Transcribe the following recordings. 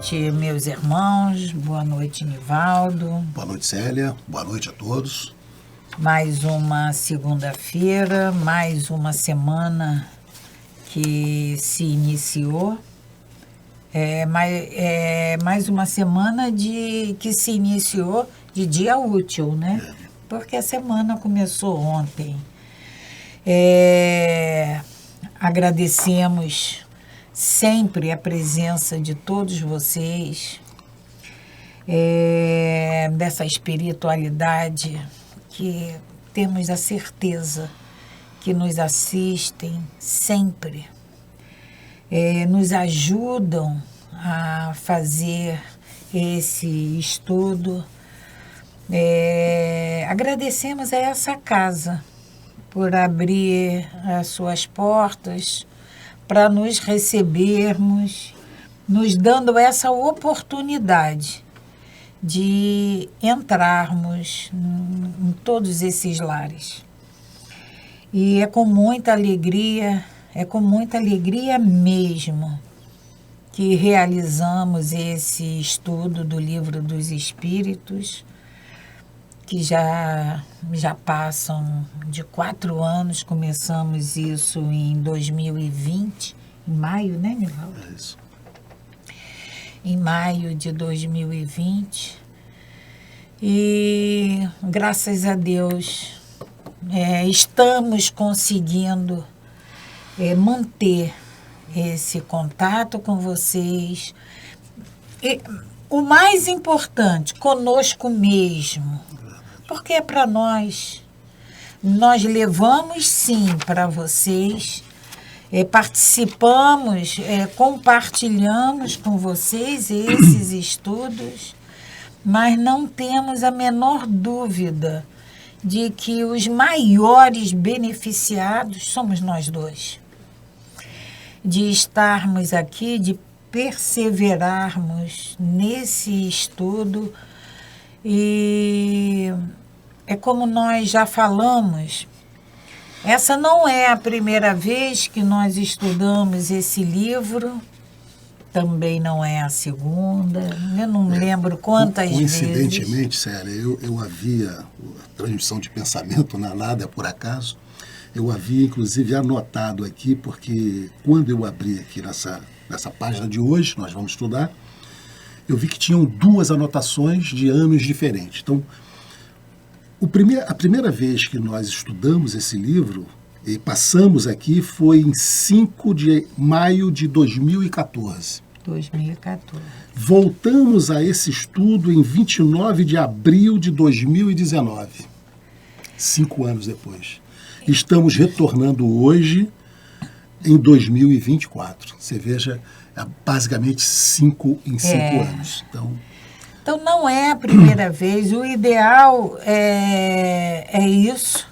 noite, meus irmãos. Boa noite, Nivaldo. Boa noite, Célia. Boa noite a todos. Mais uma segunda-feira, mais uma semana que se iniciou. Mais uma semana que se iniciou de dia útil, né? Porque a semana começou ontem. Agradecemos sempre a presença de todos vocês, dessa espiritualidade que temos a certeza que nos assistem sempre, nos ajudam a fazer esse estudo. Agradecemos a essa casa por abrir as suas portas para nos recebermos, nos dando essa oportunidade de entrarmos em todos esses lares. E é com muita alegria mesmo, que realizamos esse estudo do Livro dos Espíritos, que já passam de 4 anos. Começamos isso em 2020, em maio, né, Nivaldo? É isso. Em maio de 2020. E, graças a Deus, estamos conseguindo manter esse contato com vocês. E, o mais importante, conosco mesmo. Porque é para nós. Nós levamos, sim, para vocês, participamos, compartilhamos com vocês esses estudos, mas não temos a menor dúvida de que os maiores beneficiados somos nós dois. De estarmos aqui, de perseverarmos nesse estudo. E é como nós já falamos, essa não é a primeira vez que nós estudamos esse livro, também não é a segunda, eu não lembro quantas vezes. Coincidentemente, Célia, eu havia, a transmissão de pensamento na nada é por acaso, eu havia inclusive anotado aqui, porque quando eu abri aqui nessa página de hoje, nós vamos estudar, eu vi que tinham 2 anotações de anos diferentes. Então, a primeira vez que nós estudamos esse livro, e passamos aqui, foi em 5 de maio de 2014. 2014. Voltamos a esse estudo em 29 de abril de 2019. 5 anos depois. Estamos retornando hoje, em 2024. Você veja, basicamente 5 em 5 anos. Então, não é a primeira vez. O ideal é isso,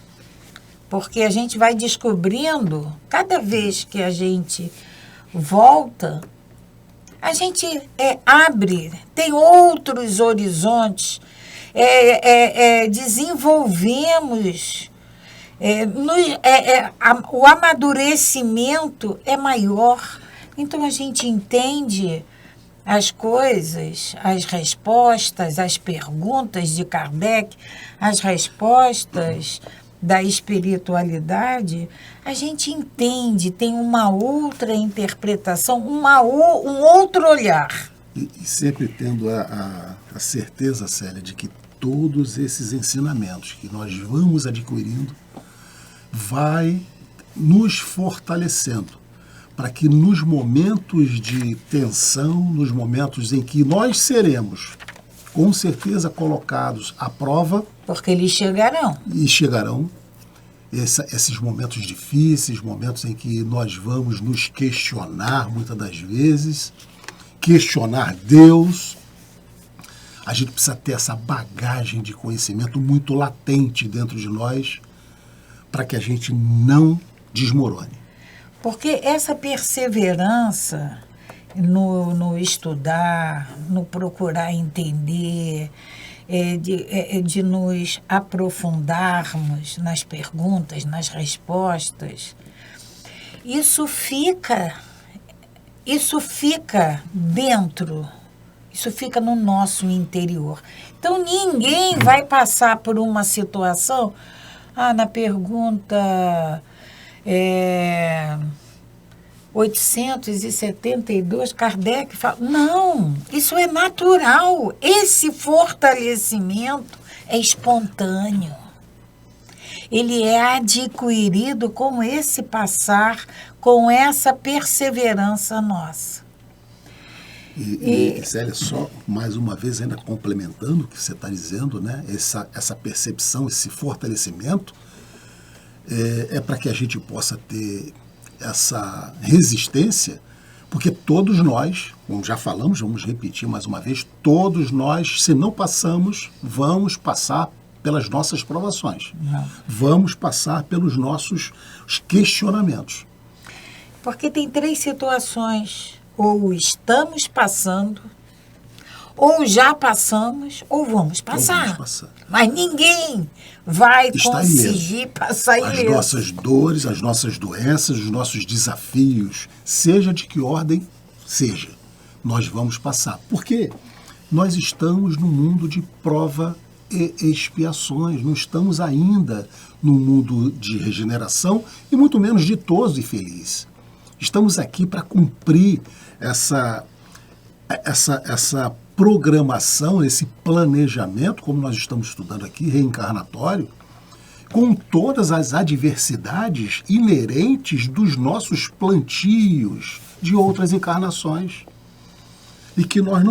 porque a gente vai descobrindo, cada vez que a gente volta, a gente abre, tem outros horizontes, desenvolvemos, o amadurecimento é maior. Então, a gente entende as coisas, as respostas, as perguntas de Kardec, as respostas da espiritualidade, a gente entende, tem uma outra interpretação, um outro olhar. E sempre tendo a certeza, Célia, de que todos esses ensinamentos que nós vamos adquirindo vai nos fortalecendo, para que nos momentos de tensão, nos momentos em que nós seremos, com certeza, colocados à prova... Porque eles chegarão. E chegarão esses momentos difíceis, momentos em que nós vamos nos questionar, muitas das vezes, questionar Deus. A gente precisa ter essa bagagem de conhecimento muito latente dentro de nós, para que a gente não desmorone. Porque essa perseverança no estudar, no procurar entender, de nos aprofundarmos nas perguntas, nas respostas, isso fica dentro Isso fica no nosso interior. Então, ninguém vai passar por uma situação... na pergunta 872, Kardec fala... Não, isso é natural. Esse fortalecimento é espontâneo. Ele é adquirido com esse passar, com essa perseverança nossa. E Célia, só mais uma vez, ainda complementando o que você está dizendo, né? Essa percepção, esse fortalecimento, é para que a gente possa ter essa resistência, porque todos nós, como já falamos, vamos repetir mais uma vez, todos nós, se não passamos, vamos passar pelas nossas provações. Vamos passar pelos nossos questionamentos. Porque tem 3 situações. Ou estamos passando, ou já passamos, ou vamos passar. Mas ninguém vai conseguir passar ileso. As nossas dores, as nossas doenças, os nossos desafios, seja de que ordem seja, nós vamos passar. Porque nós estamos no mundo de prova e expiações, não estamos ainda no mundo de regeneração e muito menos ditoso e feliz. Estamos aqui para cumprir essa programação, esse planejamento, como nós estamos estudando aqui, reencarnatório, com todas as adversidades inerentes dos nossos plantios de outras encarnações. E que nós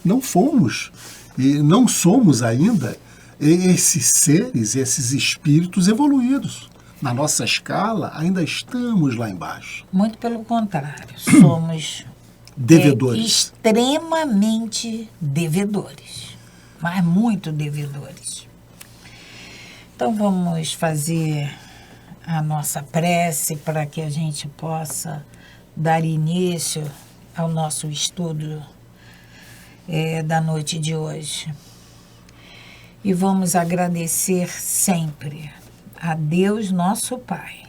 não fomos, e não somos ainda esses seres, esses espíritos evoluídos. Na nossa escala, ainda estamos lá embaixo. Muito pelo contrário, somos devedores. Extremamente devedores, mas muito devedores. Então vamos fazer a nossa prece para que a gente possa dar início ao nosso estudo da noite de hoje. E vamos agradecer sempre a Deus nosso Pai,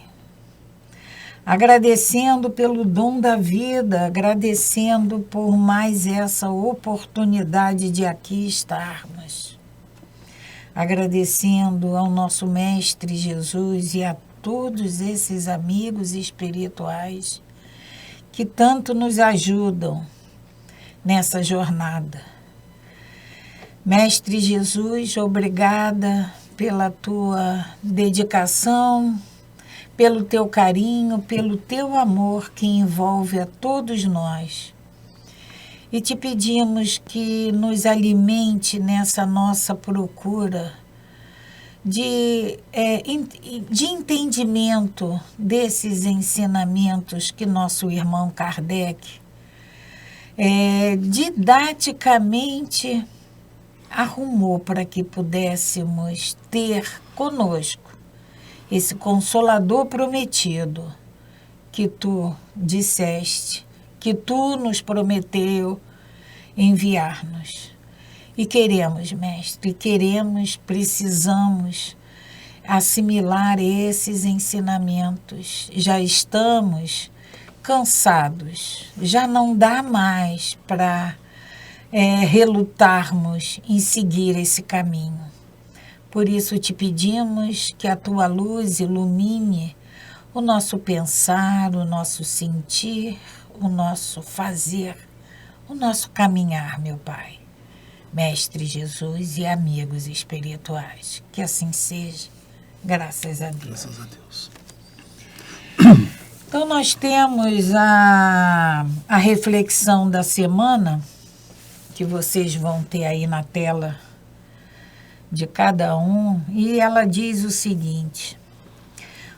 agradecendo pelo dom da vida, agradecendo por mais essa oportunidade de aqui estarmos, agradecendo ao nosso Mestre Jesus e a todos esses amigos espirituais que tanto nos ajudam nessa jornada. Mestre Jesus, obrigada pela tua dedicação, pelo teu carinho, pelo teu amor que envolve a todos nós. E te pedimos que nos alimente nessa nossa procura de entendimento desses ensinamentos que nosso irmão Kardec didaticamente arrumou para que pudéssemos ter conosco esse Consolador prometido que tu disseste, que tu nos prometeu enviar-nos. E queremos, Mestre, precisamos assimilar esses ensinamentos. Já estamos cansados, já não dá mais para relutarmos em seguir esse caminho. Por isso te pedimos que a tua luz ilumine o nosso pensar, o nosso sentir, o nosso fazer, o nosso caminhar, meu Pai. Mestre Jesus e amigos espirituais, que assim seja, graças a Deus. Graças a Deus. Então nós temos a reflexão da semana, que vocês vão ter aí na tela de cada um, e ela diz o seguinte: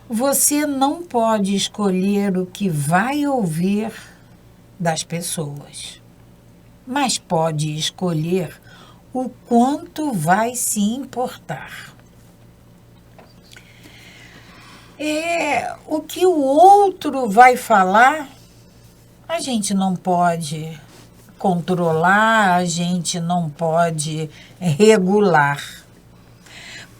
você não pode escolher o que vai ouvir das pessoas, mas pode escolher o quanto vai se importar. O que o outro vai falar, a gente não pode controlar, a gente não pode regular.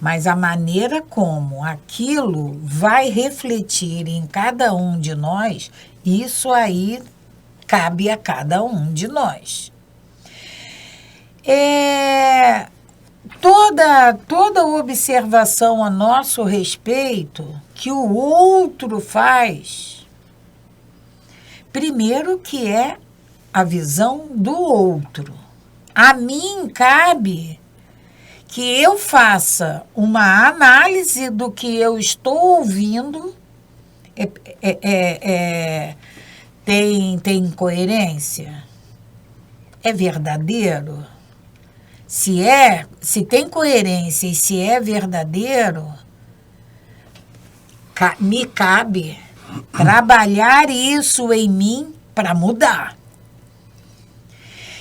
Mas a maneira como aquilo vai refletir em cada um de nós, isso aí cabe a cada um de nós. Toda observação a nosso respeito que o outro faz, primeiro que é a visão do outro. A mim cabe que eu faça uma análise do que eu estou ouvindo. Tem coerência? É verdadeiro? Se tem coerência e se é verdadeiro, me cabe trabalhar isso em mim para mudar.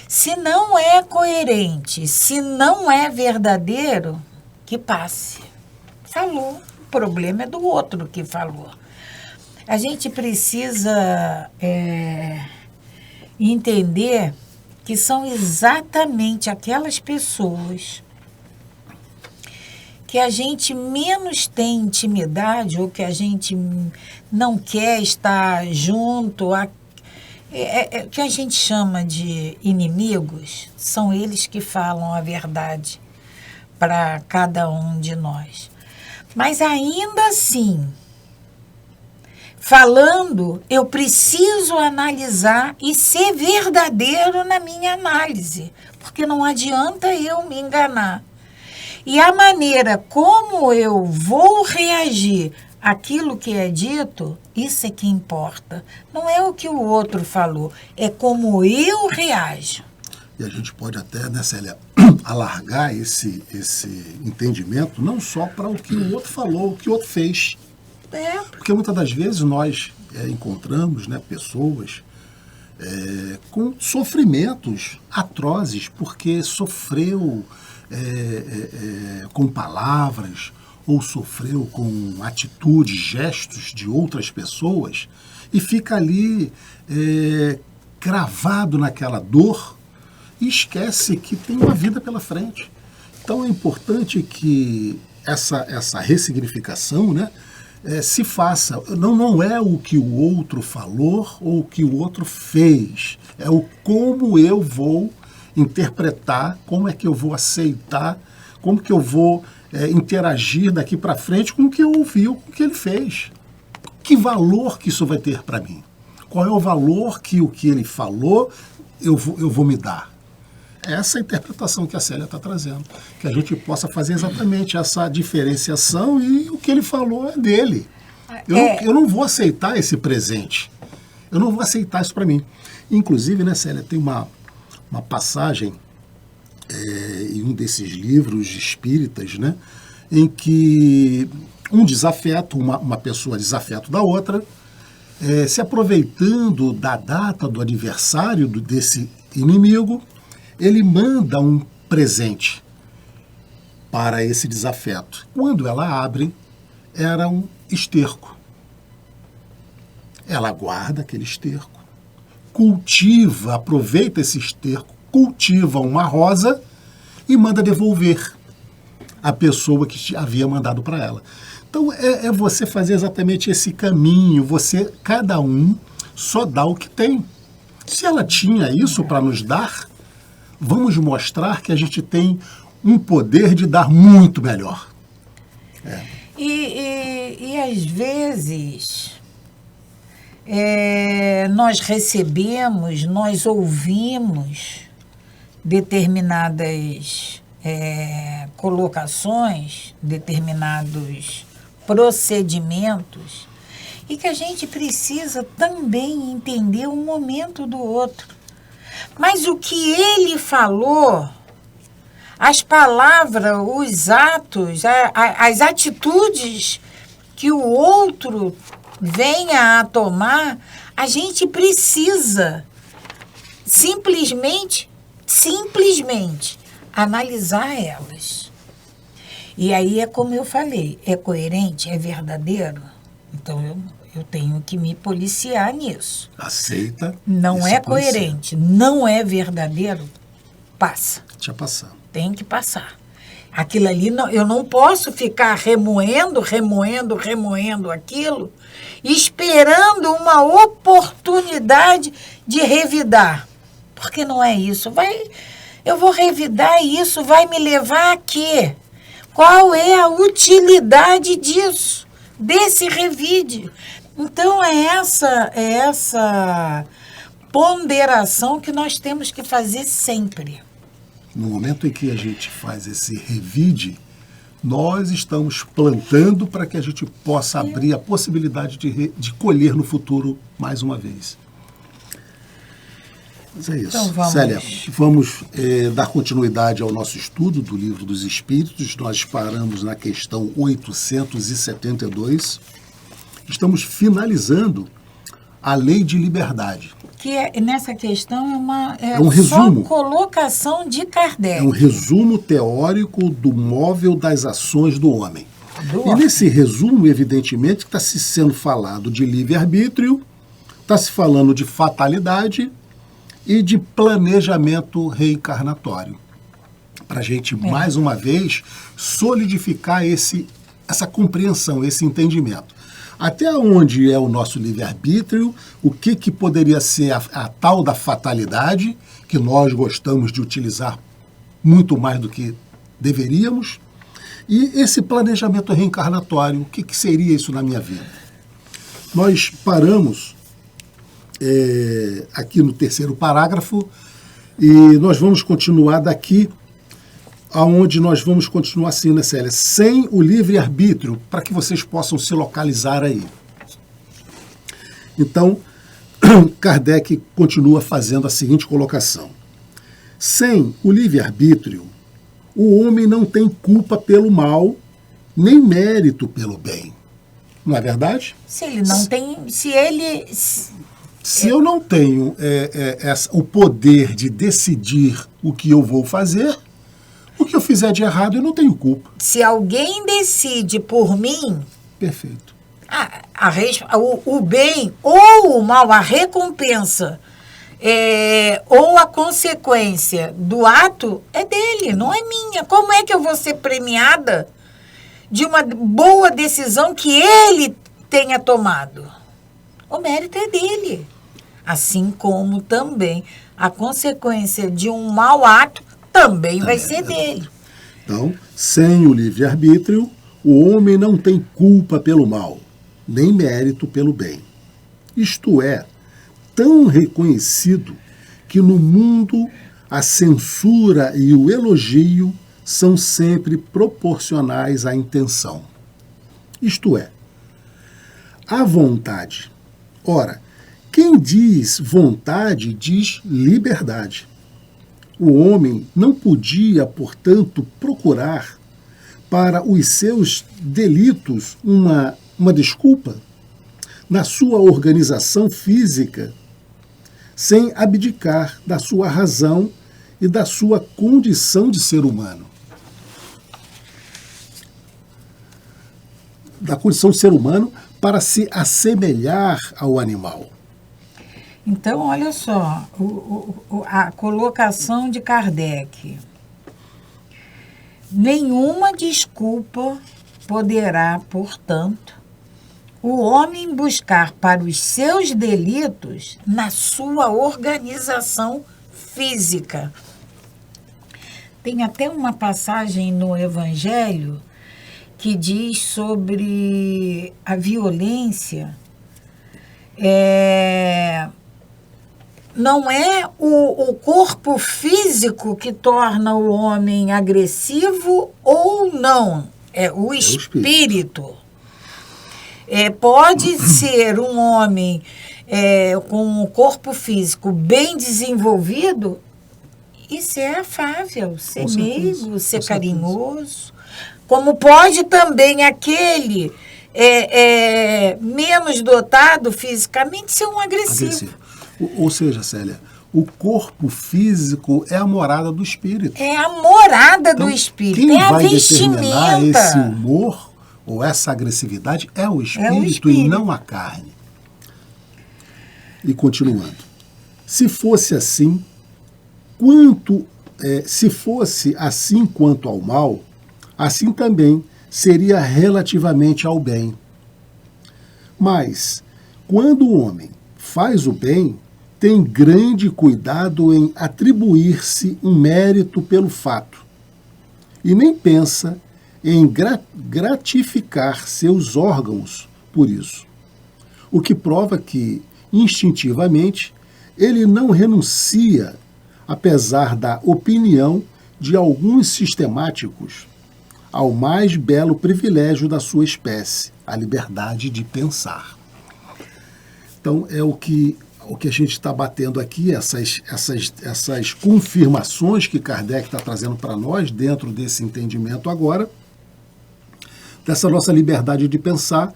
Se não é coerente, se não é verdadeiro, que passe. Falou. O problema é do outro que falou. A gente precisa entender que são exatamente aquelas pessoas que a gente menos tem intimidade ou que a gente não quer estar junto, que a gente chama de inimigos, são eles que falam a verdade para cada um de nós. Mas ainda assim, falando, eu preciso analisar e ser verdadeiro na minha análise, porque não adianta eu me enganar. E a maneira como eu vou reagir àquilo que é dito, isso é que importa. Não é o que o outro falou, é como eu reajo. E a gente pode até, né, Célia, alargar esse entendimento não só para o que o outro falou, o que o outro fez. Porque muitas das vezes nós encontramos, né, pessoas com sofrimentos atrozes, porque sofreu com palavras ou sofreu com atitudes, gestos de outras pessoas e fica ali cravado naquela dor e esquece que tem uma vida pela frente. Então é importante que essa ressignificação, né, se faça. Não é o que o outro falou ou o que o outro fez. É o como eu vou interpretar, como é que eu vou aceitar, como que eu vou interagir daqui para frente com o que eu ouvi, com o que ele fez. Que valor que isso vai ter para mim? Qual é o valor que o que ele falou eu vou me dar? Essa é a interpretação que a Célia está trazendo. Que a gente possa fazer exatamente essa diferenciação e o que ele falou é dele. Eu não vou aceitar esse presente. Eu não vou aceitar isso para mim. Inclusive, né, Célia, tem uma passagem em um desses livros espíritas, né, em que um desafeto, uma pessoa desafeto da outra, se aproveitando da data do aniversário desse inimigo, ele manda um presente para esse desafeto. Quando ela abre, era um esterco. Ela guarda aquele esterco, cultiva, aproveita esse esterco, cultiva uma rosa e manda devolver a pessoa que havia mandado para ela. Então é você fazer exatamente esse caminho, cada um só dá o que tem. Se ela tinha isso para nos dar, vamos mostrar que a gente tem um poder de dar muito melhor. E às vezes nós recebemos, nós ouvimos determinadas colocações, determinados procedimentos, e que a gente precisa também entender o momento do outro. Mas o que ele falou, as palavras, os atos, as atitudes que o outro venha a tomar, a gente precisa simplesmente analisar elas. E aí é como eu falei, é coerente, é verdadeiro? Então eu tenho que me policiar nisso. Aceita. Não é coerente, não é verdadeiro, passa. Deixa passar. Tem que passar. Aquilo ali, eu não posso ficar remoendo aquilo, esperando uma oportunidade de revidar. Porque não é isso. Eu vou revidar e isso vai me levar a quê? Qual é a utilidade disso, desse revide? Então, é essa ponderação que nós temos que fazer sempre. No momento em que a gente faz esse revide, nós estamos plantando para que a gente possa abrir a possibilidade de colher no futuro mais uma vez. Mas é isso. Então, vamos. Célia, vamos dar continuidade ao nosso estudo do Livro dos Espíritos. Nós paramos na questão 872. Estamos finalizando a lei de liberdade. Que nessa questão é um resumo. Só colocação de Kardec. É um resumo teórico do móvel das ações do homem. E nesse resumo, evidentemente, está se sendo falado de livre-arbítrio, está se falando de fatalidade e de planejamento reencarnatório. Para a gente, mais uma vez, solidificar essa compreensão, esse entendimento. Até onde é o nosso livre-arbítrio, o que poderia ser a tal da fatalidade, que nós gostamos de utilizar muito mais do que deveríamos, e esse planejamento reencarnatório, o que seria isso na minha vida? Nós paramos aqui no terceiro parágrafo e nós vamos continuar daqui aonde nós vamos continuar assim, né, Célia? Sem o livre-arbítrio, para que vocês possam se localizar aí. Então, Kardec continua fazendo a seguinte colocação. Sem o livre-arbítrio, o homem não tem culpa pelo mal, nem mérito pelo bem. Não é verdade? Se ele não tem... Se eu não tenho o poder de decidir o que eu vou fazer, o que eu fizer de errado, eu não tenho culpa. Se alguém decide por mim... Perfeito. O bem ou o mal, a recompensa ou a consequência do ato é dele, não é minha. Como é que eu vou ser premiada de uma boa decisão que ele tenha tomado? O mérito é dele. Assim como também a consequência de um mau ato também vai ser dele. Então, sem o livre-arbítrio, o homem não tem culpa pelo mal, nem mérito pelo bem. Isto é, tão reconhecido que no mundo a censura e o elogio são sempre proporcionais à intenção. Isto é, a vontade. Ora, quem diz vontade diz liberdade. O homem não podia, portanto, procurar para os seus delitos uma desculpa na sua organização física, sem abdicar da sua razão e da sua condição de ser humano. Da condição de ser humano para se assemelhar ao animal. Então, olha só, a colocação de Kardec. Nenhuma desculpa poderá, portanto, o homem buscar para os seus delitos na sua organização física. Tem até uma passagem no Evangelho que diz sobre a violência. Não é o corpo físico que torna o homem agressivo ou não, é o espírito. Pode ser um homem com o corpo físico bem desenvolvido e ser afável, ser meigo, ser carinhoso. Como pode também aquele menos dotado fisicamente ser um agressivo. Ou seja, Célia, o corpo físico é a morada do espírito. É a morada do espírito, quem a vai vestimenta. Determinar esse humor ou essa agressividade é o espírito e não a carne. E continuando. Se fosse assim, quanto ao mal, assim também seria relativamente ao bem. Mas, quando o homem faz o bem, tem grande cuidado em atribuir-se um mérito pelo fato e nem pensa em gratificar seus órgãos por isso, o que prova que, instintivamente, ele não renuncia, apesar da opinião de alguns sistemáticos, ao mais belo privilégio da sua espécie, a liberdade de pensar. Então, é o que a gente está batendo aqui, essas confirmações que Kardec está trazendo para nós, dentro desse entendimento agora, dessa nossa liberdade de pensar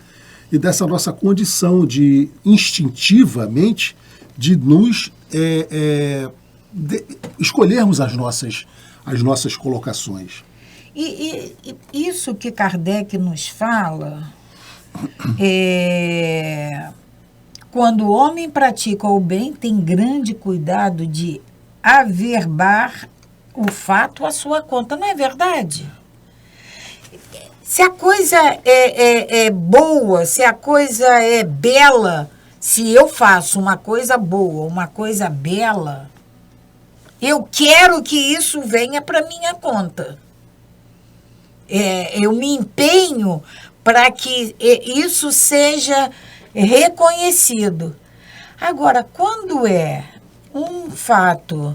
e dessa nossa condição de, instintivamente, de nos escolhermos as nossas colocações. E isso que Kardec nos fala, quando o homem pratica o bem, tem grande cuidado de averbar o fato à sua conta, não é verdade? Se a coisa é boa, se a coisa é bela, se eu faço uma coisa boa, uma coisa bela, eu quero que isso venha para minha conta. Eu me empenho para que isso seja reconhecido. Agora, quando é um fato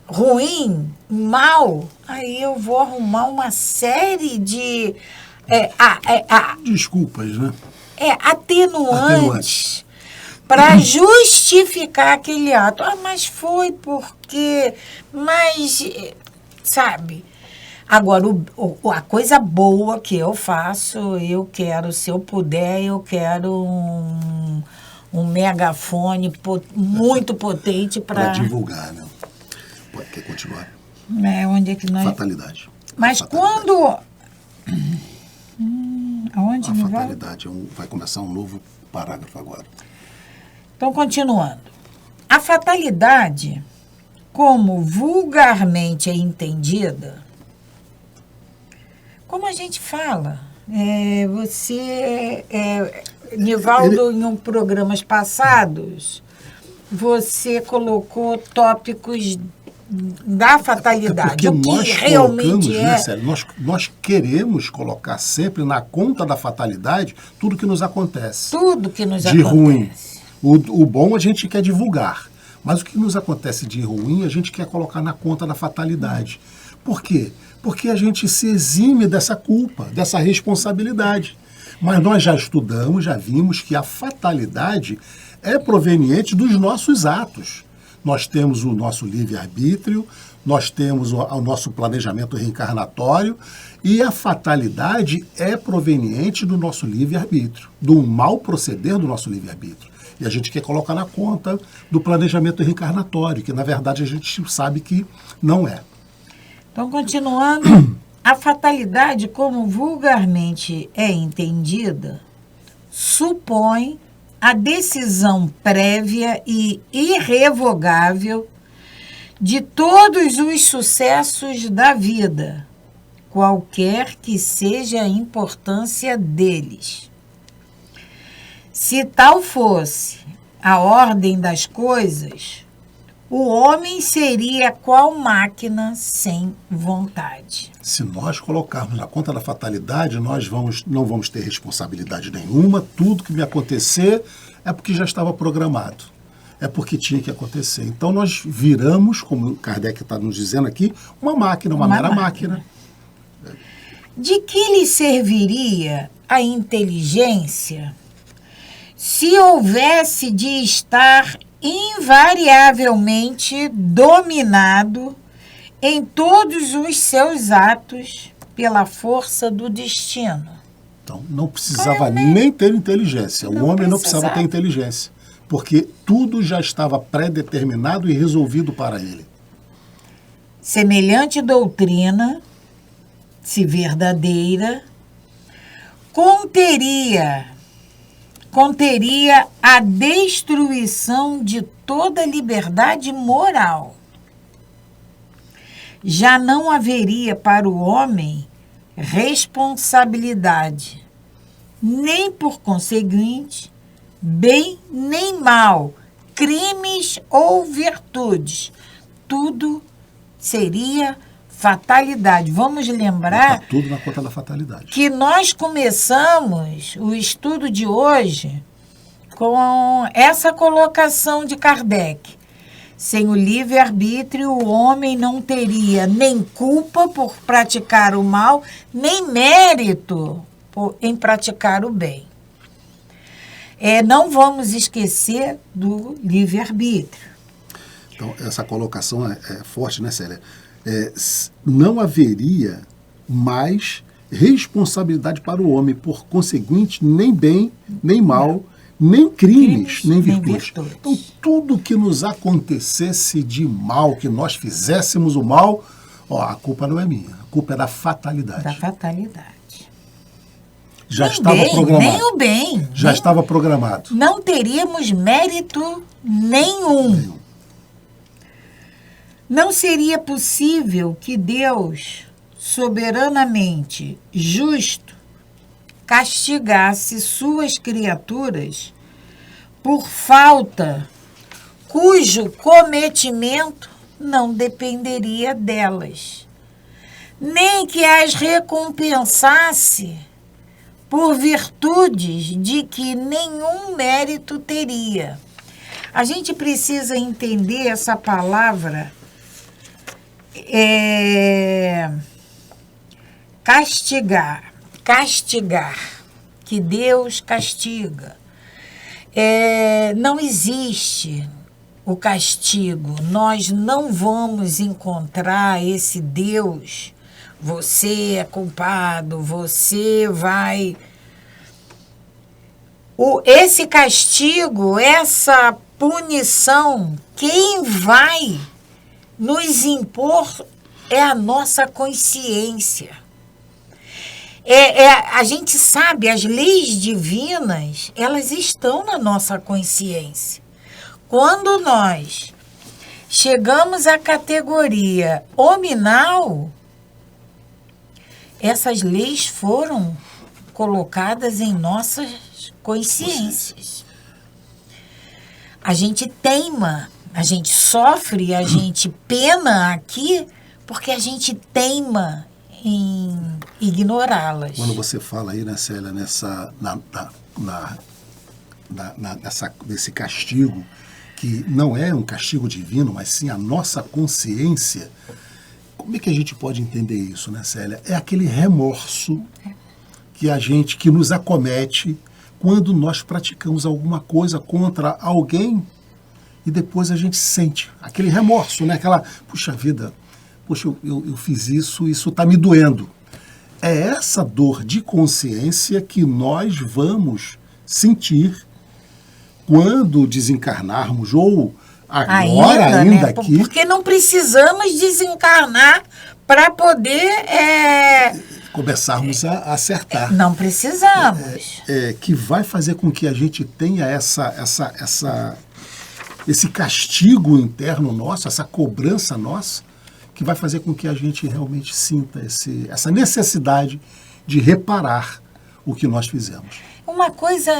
ruim, mal, aí eu vou arrumar uma série de desculpas, né? Atenuantes para justificar aquele ato. Mas foi porque... Mas, sabe... Agora, a coisa boa que eu faço, eu quero, se eu puder, eu quero um megafone muito potente para divulgar, né? Quer continuar? Onde é que nós... Fatalidade. Mas fatalidade. Quando... Aonde a fatalidade vai começar um novo parágrafo agora. Então, continuando. A fatalidade, como vulgarmente é entendida... Como a gente fala, Nivaldo, em programas passados, você colocou tópicos da fatalidade. Porque o que nós realmente né, Célio, nós queremos colocar sempre na conta da fatalidade tudo que nos acontece. Tudo que nos de acontece. Ruim. O bom a gente quer divulgar, mas o que nos acontece de ruim a gente quer colocar na conta da fatalidade. Por quê? Porque a gente se exime dessa culpa, dessa responsabilidade. Mas nós já estudamos, já vimos que a fatalidade é proveniente dos nossos atos. Nós temos o nosso livre-arbítrio, nós temos o nosso planejamento reencarnatório e a fatalidade é proveniente do nosso livre-arbítrio, do mau proceder do nosso livre-arbítrio. E a gente quer colocar na conta do planejamento reencarnatório, que na verdade a gente sabe que não é. Então, continuando, a fatalidade, como vulgarmente é entendida, supõe a decisão prévia e irrevogável de todos os sucessos da vida, qualquer que seja a importância deles. Se tal fosse a ordem das coisas, o homem seria qual máquina sem vontade. Se nós colocarmos na conta da fatalidade, nós não vamos ter responsabilidade nenhuma. Tudo que me acontecer é porque já estava programado. É porque tinha que acontecer. Então nós viramos, como Kardec está nos dizendo aqui, uma máquina, uma mera máquina. De que lhe serviria a inteligência se houvesse de estar invariavelmente dominado em todos os seus atos pela força do destino? Então, não precisava nem ter inteligência. O homem não precisava ter inteligência, porque tudo já estava pré-determinado e resolvido para ele. Semelhante doutrina, se verdadeira, conteria a destruição de toda liberdade moral. Já não haveria para o homem responsabilidade, nem por conseguinte, bem nem mal, crimes ou virtudes. Tudo seria fatalidade. Vamos lembrar Está tudo na conta da fatalidade. que nós começamos o estudo de hoje com essa colocação de Kardec. Sem o livre-arbítrio, o homem não teria nem culpa por praticar o mal, nem mérito em praticar o bem. Não vamos esquecer do livre-arbítrio. Então, essa colocação é forte, né, Célia? Não haveria mais responsabilidade para o homem, por conseguinte, nem bem, nem mal, nem crimes, nem virtudes. Então, tudo que nos acontecesse de mal, que nós fizéssemos o mal, a culpa não é minha, a culpa é da fatalidade. Da fatalidade. Já estava programado. Nem o bem. Já estava programado. Não teríamos mérito nenhum. Não seria possível que Deus, soberanamente justo, castigasse suas criaturas por falta cujo cometimento não dependeria delas, nem que as recompensasse por virtudes de que nenhum mérito teria. A gente precisa entender essa palavra castigar, que Deus castiga. Não existe o castigo. Nós não vamos encontrar esse Deus. Você é culpado, você vai... Esse castigo, essa punição, quem vai nos impor é a nossa consciência. A gente sabe, as leis divinas, elas estão na nossa consciência. Quando nós chegamos à categoria hominal, essas leis foram colocadas em nossas consciências. A gente teima, a gente sofre, a gente pena aqui porque a gente teima em ignorá-las. Quando você fala aí, né, Célia, nesse castigo, que não é um castigo divino, mas sim a nossa consciência, como é que a gente pode entender isso, né, Célia? É aquele remorso que nos acomete quando nós praticamos alguma coisa contra alguém e depois a gente sente aquele remorso, né? Puxa vida, eu fiz isso está me doendo. É essa dor de consciência que nós vamos sentir quando desencarnarmos, ou agora ainda né? aqui. Porque não precisamos desencarnar para poder... começarmos a acertar. Não precisamos. Que vai fazer com que a gente tenha esse castigo interno nosso, essa cobrança nossa, que vai fazer com que a gente realmente sinta essa necessidade de reparar o que nós fizemos. Uma coisa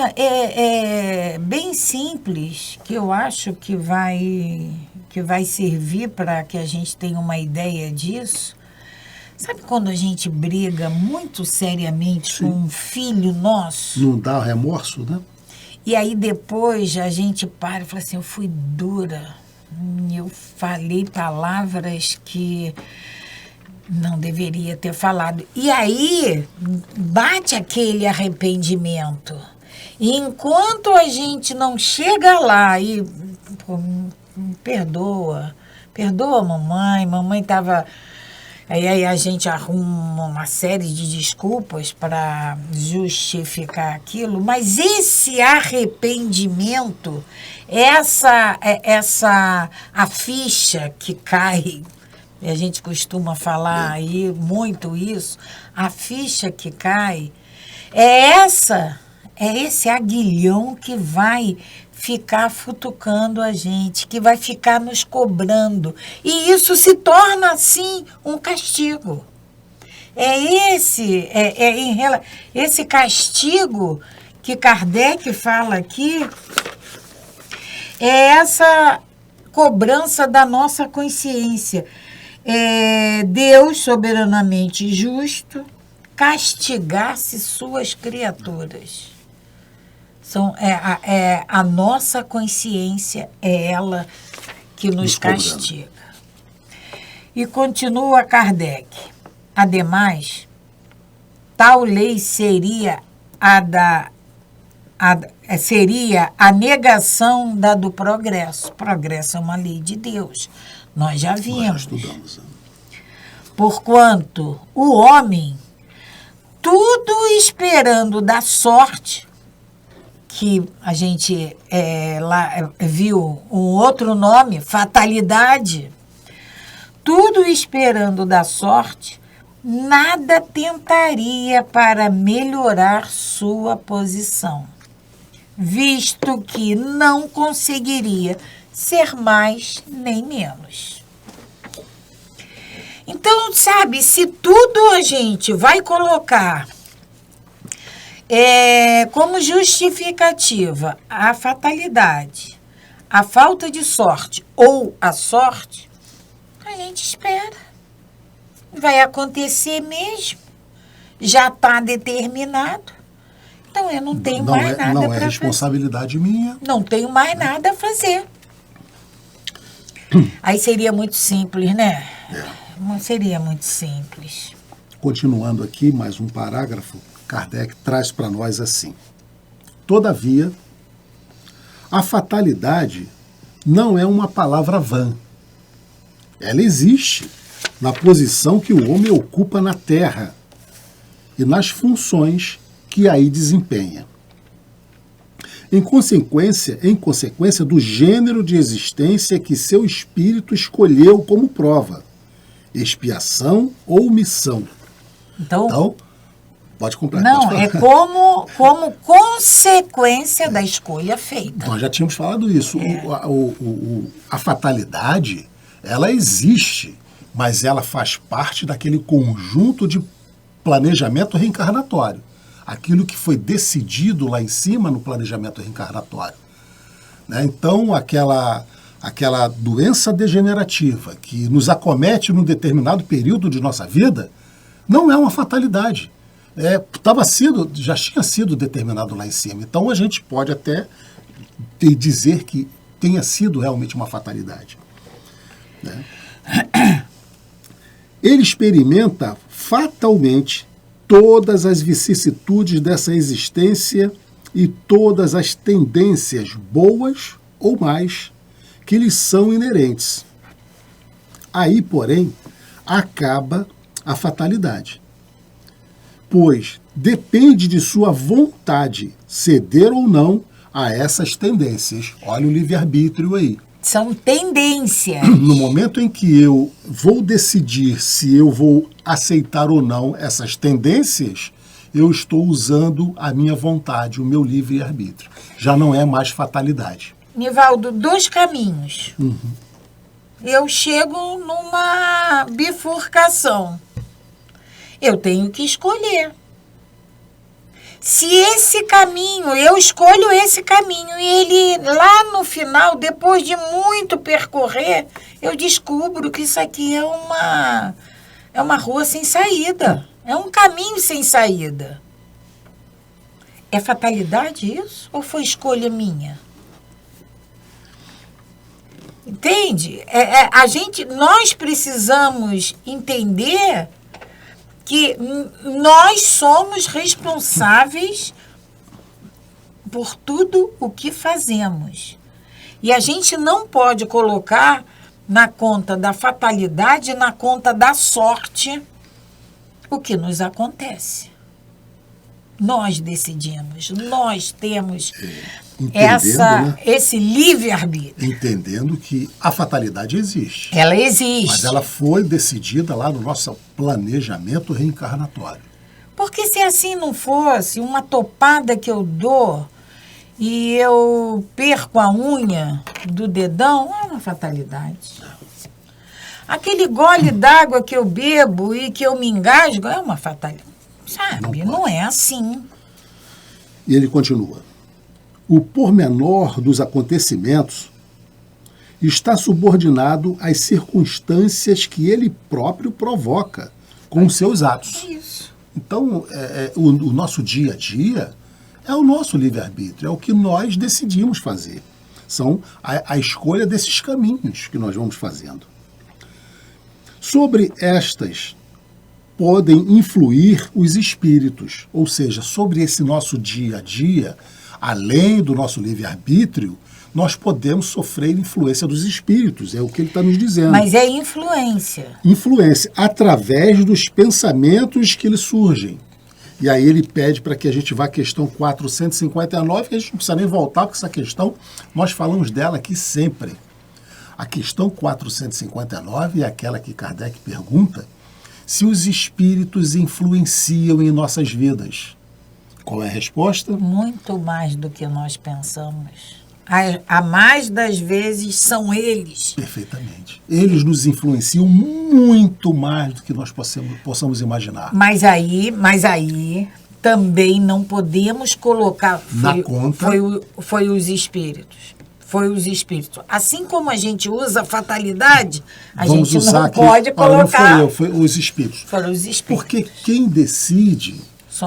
bem simples, que eu acho que vai servir para que a gente tenha uma ideia disso. Sabe quando a gente briga muito seriamente com um filho nosso? Não dá remorso, né? E aí depois a gente para e fala assim, eu fui dura, eu falei palavras que não deveria ter falado. E aí bate aquele arrependimento. E enquanto a gente não chega lá e perdoa mamãe estava... Aí a gente arruma uma série de desculpas para justificar aquilo, mas esse arrependimento, a ficha que cai, a gente costuma falar aí muito isso, a ficha que cai, é esse aguilhão que vai ficar futucando a gente, que vai ficar nos cobrando. E isso se torna, assim, um castigo. Esse castigo que Kardec fala aqui, É essa cobrança da nossa consciência. Deus, soberanamente justo, castigasse suas criaturas. A nossa consciência, é ela que nos castiga. E continua Kardec. Ademais, tal lei seria seria a negação da do progresso. Progresso é uma lei de Deus. Nós já vimos. Nós já estudamos. Porquanto o homem, tudo esperando da sorte, que a gente lá viu um outro nome, fatalidade, tudo esperando da sorte, nada tentaria para melhorar sua posição, visto que não conseguiria ser mais nem menos. Então, sabe, se tudo a gente vai colocar como justificativa a fatalidade, a falta de sorte ou a sorte, a gente espera. Vai acontecer mesmo. Já está determinado. Então, eu não tenho mais nada para fazer. Não é responsabilidade minha. Não tenho mais nada a fazer. Aí seria muito simples, né? Não seria muito simples. Continuando aqui, mais um parágrafo, Kardec traz para nós assim: todavia, a fatalidade não é uma palavra vã. Ela existe na posição que o homem ocupa na Terra e nas funções que aí desempenha. Em consequência do gênero de existência que seu espírito escolheu como prova, expiação ou missão. Então pode completar. Não, é como consequência da escolha feita. Nós já tínhamos falado isso. A fatalidade, ela existe, mas ela faz parte daquele conjunto de planejamento reencarnatório. Aquilo que foi decidido lá em cima no planejamento reencarnatório. Né? Então, aquela doença degenerativa que nos acomete num determinado período de nossa vida, não é uma fatalidade. Já tinha sido determinado lá em cima. Então, a gente pode até dizer que tenha sido realmente uma fatalidade. Né? Ele experimenta fatalmente todas as vicissitudes dessa existência e todas as tendências boas ou mais que lhes são inerentes. Aí, porém, acaba a fatalidade, pois depende de sua vontade ceder ou não a essas tendências. Olha o livre-arbítrio aí. São tendências. No momento em que eu vou decidir se eu vou aceitar ou não essas tendências, eu estou usando a minha vontade, o meu livre-arbítrio. Já não é mais fatalidade. Nivaldo, 2 caminhos. Eu chego numa bifurcação. Eu tenho que escolher. Se esse caminho, eu escolho esse caminho e ele lá no final, depois de muito percorrer, eu descubro que isso aqui é uma rua sem saída. É um caminho sem saída. É fatalidade isso? Ou foi escolha minha? Entende? Nós precisamos entender que nós somos responsáveis por tudo o que fazemos. E a gente não pode colocar na conta da fatalidade, na conta da sorte, o que nos acontece. Nós decidimos, nós temos esse livre-arbítrio. Entendendo que a fatalidade existe. Ela existe. Mas ela foi decidida lá no nosso planejamento reencarnatório. Porque se assim não fosse, uma topada que eu dou e eu perco a unha do dedão, é uma fatalidade. Aquele gole d'água que eu bebo e que eu me engasgo, é uma fatalidade. Sabe? Não é assim. E ele continua. o pormenor dos acontecimentos está subordinado às circunstâncias que ele próprio provoca com os seus atos. Isso. Então, o nosso dia a dia é o nosso livre-arbítrio, é o que nós decidimos fazer. São a escolha desses caminhos que nós vamos fazendo. Sobre estas podem influir os espíritos, ou seja, sobre esse nosso dia a dia, além do nosso livre-arbítrio, nós podemos sofrer influência dos espíritos, é o que ele está nos dizendo. Mas é influência. Influência através dos pensamentos que lhe surgem. E aí ele pede para que a gente vá à questão 459, que a gente não precisa nem voltar, porque essa questão, nós falamos dela aqui sempre. A questão 459 é aquela que Kardec pergunta se os espíritos influenciam em nossas vidas. Qual é a resposta? Muito mais do que nós pensamos. A mais das vezes são eles. Perfeitamente. Eles nos influenciam muito mais do que nós possamos imaginar. Mas aí também não podemos colocar... Na conta... Foi os espíritos. Foi os espíritos. Assim como a gente usa a fatalidade, a Vamos gente usar não aqui, pode colocar... Não foi eu, foi os espíritos. Foram os espíritos. Porque quem decide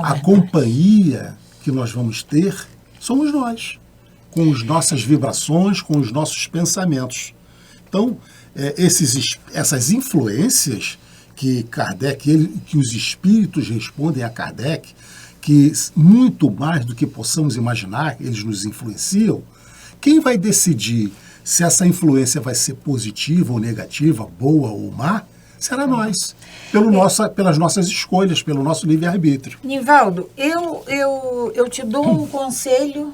a companhia que nós vamos ter somos nós, com as nossas vibrações, com os nossos pensamentos. Então, essas influências que Kardec, que os espíritos respondem a Kardec, que muito mais do que possamos imaginar, eles nos influenciam. Quem vai decidir se essa influência vai ser positiva ou negativa, boa ou má, será nós, pelas nossas escolhas, pelo nosso livre-arbítrio. Nivaldo, eu te dou um conselho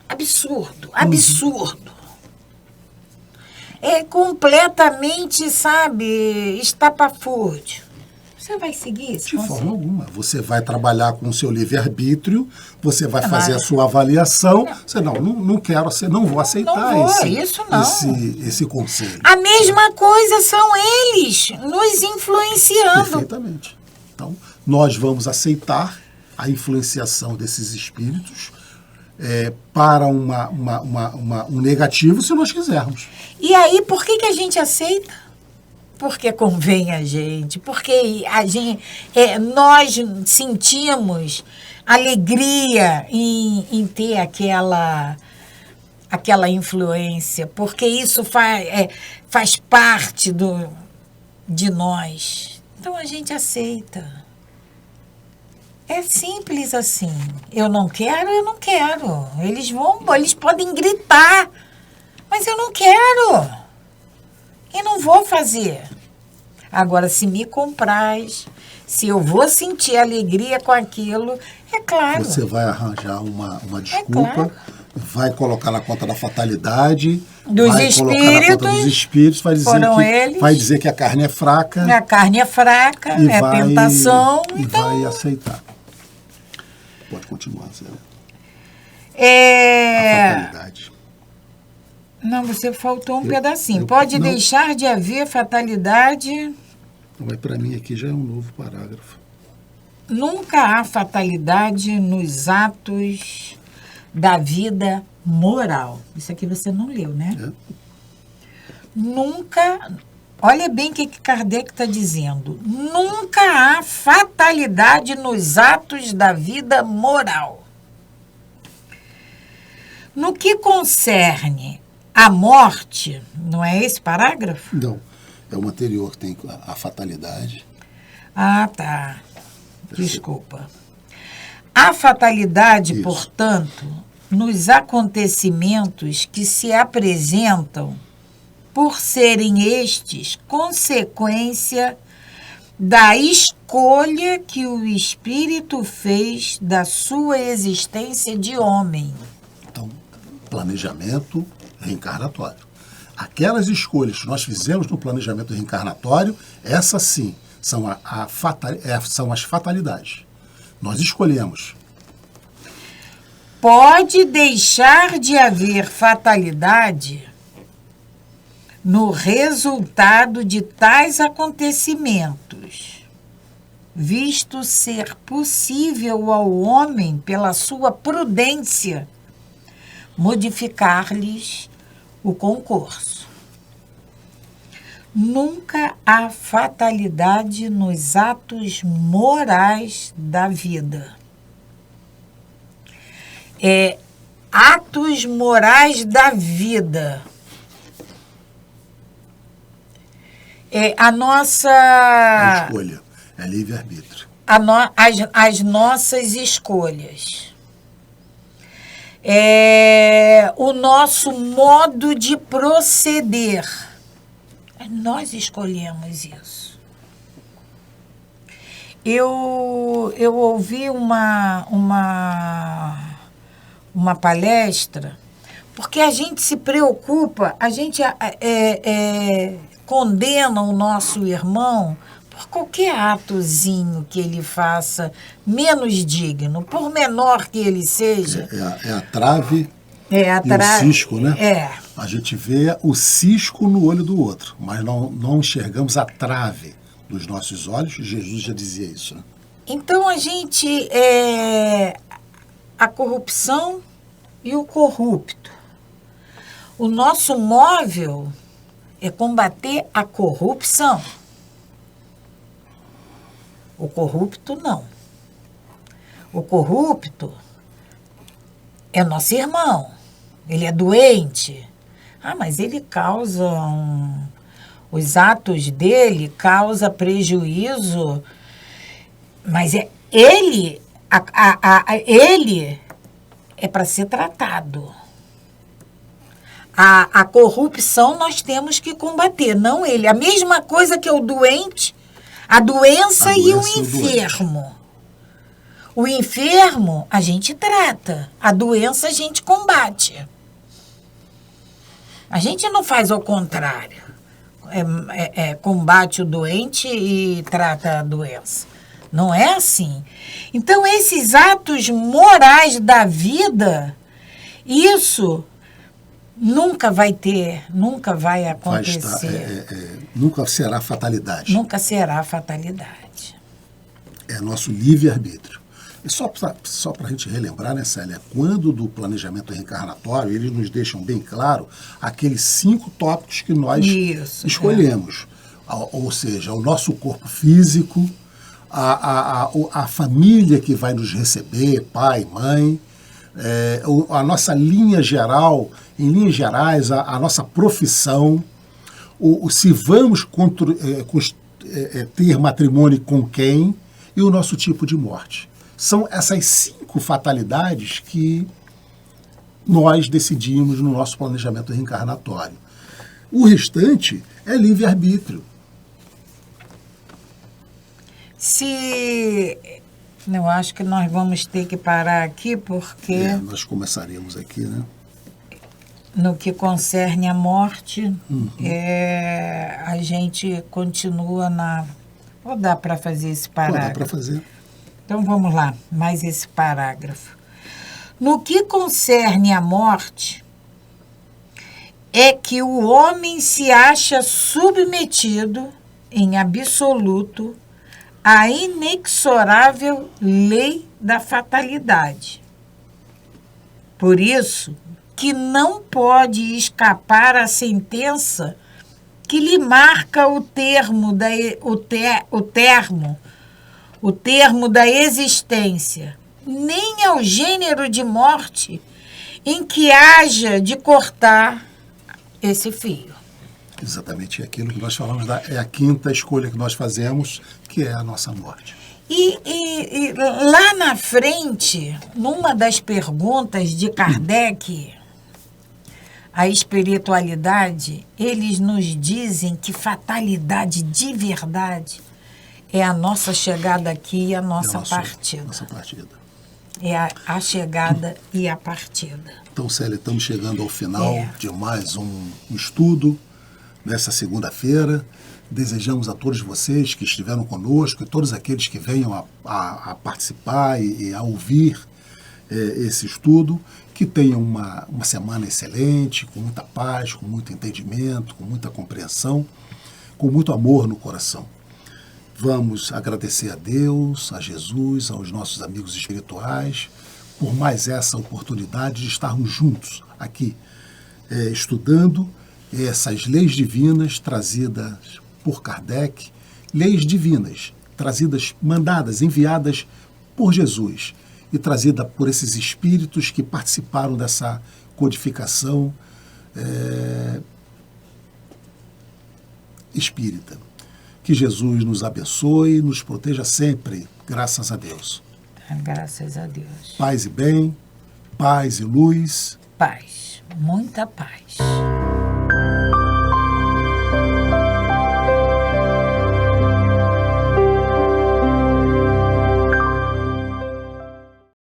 absurdo. É completamente, sabe, estapafúrdio. Você vai seguir esse conselho? De forma alguma. Você vai trabalhar com o seu livre-arbítrio, você vai fazer a sua avaliação. Você não quero, não vou aceitar esse conselho. A mesma coisa são eles nos influenciando. Perfeitamente. Então, nós vamos aceitar a influenciação desses espíritos para um negativo, se nós quisermos. E aí, por que a gente aceita? Porque convém a gente, porque nós sentimos alegria em ter aquela influência, porque isso faz parte de nós. Então a gente aceita. É simples assim. Eu não quero. Eles podem gritar, mas eu não quero. E não vou fazer. Agora, se me compraz, se eu vou sentir alegria com aquilo, é claro. Você vai arranjar uma desculpa, vai colocar na conta da fatalidade, vai colocar na conta dos espíritos, vai dizer que a carne é fraca. A carne é fraca, tentação. E vai aceitar. Pode continuar, Zé. A fatalidade. Não, você faltou um pedacinho. Pode deixar de haver fatalidade. Mas para mim aqui já é um novo parágrafo. Nunca há fatalidade nos atos da vida moral. Isso aqui você não leu, né? Nunca. Olha bem o que Kardec está dizendo. Nunca há fatalidade nos atos da vida moral. No que concerne a morte, não é esse parágrafo? Não, é o anterior que tem a fatalidade. Ah, tá. Desculpa. A fatalidade, portanto, nos acontecimentos que se apresentam por serem estes consequência da escolha que o espírito fez da sua existência de homem. Então, planejamento reencarnatório. Aquelas escolhas que nós fizemos no planejamento reencarnatório, essas sim, são as fatalidades. Nós escolhemos. Pode deixar de haver fatalidade no resultado de tais acontecimentos, visto ser possível ao homem, pela sua prudência, modificar-lhes o concurso. Nunca há fatalidade nos atos morais da vida. Atos morais da vida. A nossa... A escolha, é livre-arbítrio. As nossas escolhas. O nosso modo de proceder. Nós escolhemos isso. Eu ouvi uma palestra, porque a gente se preocupa, a gente condena o nosso irmão por qualquer atozinho que ele faça menos digno, por menor que ele seja. É a trave e o cisco, né? A gente vê o cisco no olho do outro, mas não enxergamos a trave dos nossos olhos. Jesus já dizia isso, né? Então, a gente... a corrupção e o corrupto. O nosso móvel é combater a corrupção. O corrupto, não. O corrupto é nosso irmão. Ele é doente. Mas ele causa os atos dele causam prejuízo. Mas ele é para ser tratado. A corrupção nós temos que combater, não ele. A mesma coisa que o doente, a doença e o enfermo. O enfermo a gente trata, a doença a gente combate. A gente não faz ao contrário. Combate o doente e trata a doença. Não é assim. Então, esses atos morais da vida, isso nunca vai acontecer. Nunca será fatalidade. Nunca será fatalidade. É nosso livre-arbítrio. E só para a gente relembrar, né, Célia, quando do planejamento reencarnatório, eles nos deixam bem claro aqueles 5 tópicos que nós escolhemos. Ou seja, o nosso corpo físico, a família que vai nos receber, pai, mãe, a nossa linha geral, em linhas gerais, a nossa profissão, se vamos ter matrimônio com quem e o nosso tipo de morte. São essas 5 fatalidades que nós decidimos no nosso planejamento reencarnatório. O restante é livre-arbítrio. Eu acho que nós vamos ter que parar aqui, porque... nós começaremos aqui, né? No que concerne a morte, a gente continua na... Ou dá para fazer esse parágrafo? Dá para fazer. Então, vamos lá, mais esse parágrafo. No que concerne a morte, é que o homem se acha submetido, em absoluto, à inexorável lei da fatalidade. Por isso, que não pode escapar à sentença que lhe marca o termo da existência, nem ao gênero de morte em que haja de cortar esse fio. Exatamente aquilo que nós falamos, é a 5ª escolha que nós fazemos, que é a nossa morte. E lá na frente, numa das perguntas de Kardec, a espiritualidade, eles nos dizem que fatalidade de verdade é a nossa chegada aqui e a nossa partida. Nossa partida. É a chegada e a partida. Então, Célia, estamos chegando ao final de mais um estudo nessa segunda-feira. Desejamos a todos vocês que estiveram conosco e todos aqueles que venham a participar e a ouvir esse estudo, que tenham uma semana excelente, com muita paz, com muito entendimento, com muita compreensão, com muito amor no coração. Vamos agradecer a Deus, a Jesus, aos nossos amigos espirituais, por mais essa oportunidade de estarmos juntos aqui, estudando essas leis divinas trazidas por Kardec, leis divinas trazidas, mandadas, enviadas por Jesus e trazida por esses espíritos que participaram dessa codificação espírita. Que Jesus nos abençoe e nos proteja sempre, graças a Deus. Graças a Deus. Paz e bem, paz e luz. Paz, muita paz.